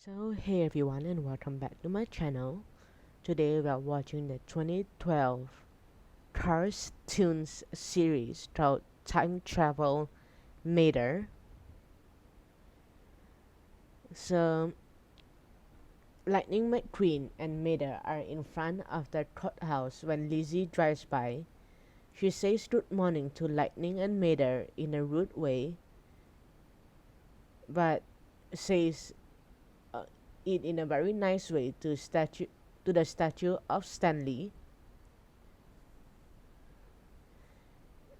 So hey everyone and welcome back to my channel. Today we are watching the 2012 Cars Toons series called Time Travel Mater. So Lightning McQueen and Mater are in front of the courthouse when Lizzie drives by. She says good morning to Lightning and Mater in a rude way, but says it in a very nice way to the statue of Stanley.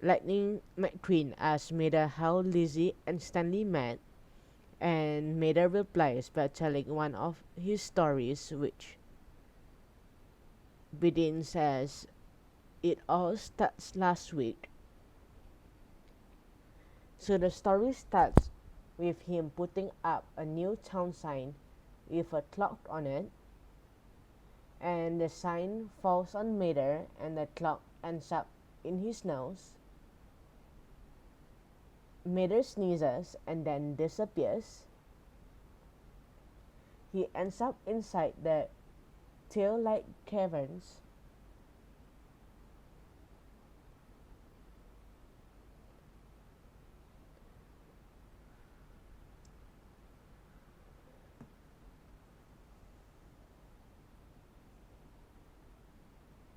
Lightning McQueen asks Mater how Lizzie and Stanley met, and Mater replies by telling one of his stories, which begins as, "It all starts last week." So the story starts with him putting up a new town sign with a clock on it, and the sign falls on Mater and the clock ends up in his nose. Mater sneezes and then disappears. He ends up inside the tail-light caverns.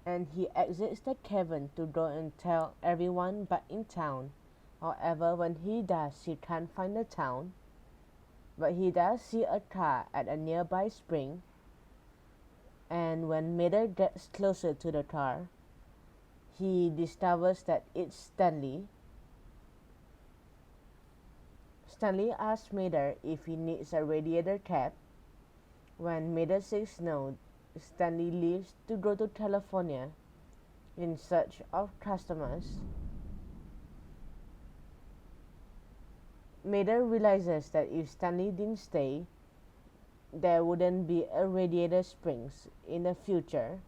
And he exits the cavern to go and tell everyone back in town. However, when he does, he can't find the town, but he does see a car at a nearby spring. And when Mater gets closer to the car, he discovers that it's Stanley. Stanley asks Mater if he needs a radiator cap. When Mater says no, Stanley leaves to go to California in search of customers. Mater realizes that if Stanley didn't stay, there wouldn't be a Radiator Springs in the future.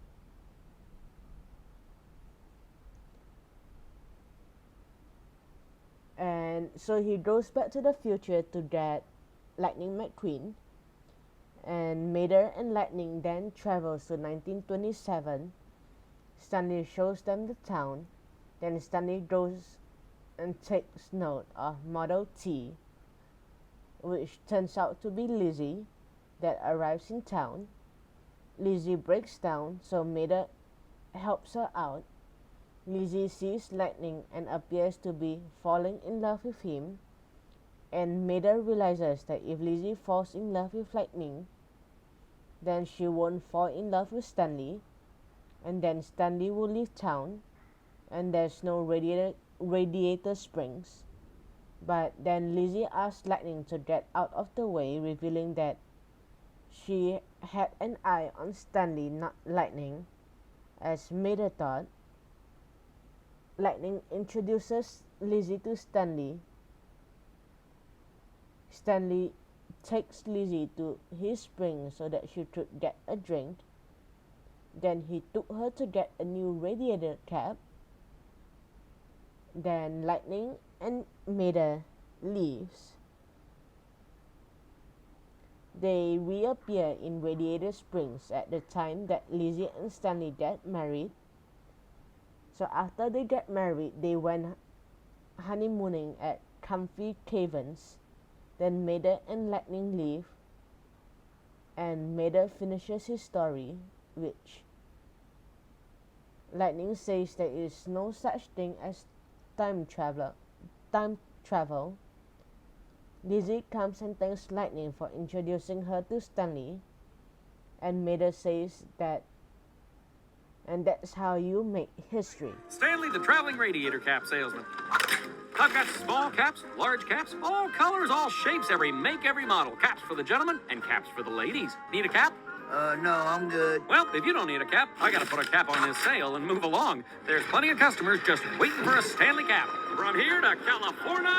And so he goes back to the future to get Lightning McQueen, and Mater and Lightning then travels to 1927. Stanley shows them the town. Then Stanley goes and takes note of Model T, which turns out to be Lizzie, that arrives in town. Lizzie breaks down, so Mater helps her out. Lizzie sees Lightning and appears to be falling in love with him, and Mater realizes that if Lizzie falls in love with Lightning, then she won't fall in love with Stanley, and then Stanley will leave town, and there's no Radiator Springs. But then Lizzie asks Lightning to get out of the way, revealing that she had an eye on Stanley, not Lightning, as Mater thought. Lightning introduces Lizzie to Stanley. Stanley takes Lizzie to his spring so that she could get a drink. Then he took her to get a new radiator cap. Then Lightning and Mater leaves. They reappear in Radiator Springs at the time that Lizzie and Stanley get married. So after they get married, they went honeymooning at Comfy Caverns. Then Mater and Lightning leave, and Mater finishes his story, which Lightning says there is no such thing as time travel. Lizzie comes and thanks Lightning for introducing her to Stanley, and Mater says that, and that's how you make history. Stanley, the traveling radiator cap salesman. I've got small caps, large caps, all colors, all shapes, every make, every model. Caps for the gentlemen and caps for the ladies. Need a cap? No, I'm good. Well, if you don't need a cap, I gotta put a cap on this sale and move along. There's plenty of customers just waiting for a Stanley cap. From here to California.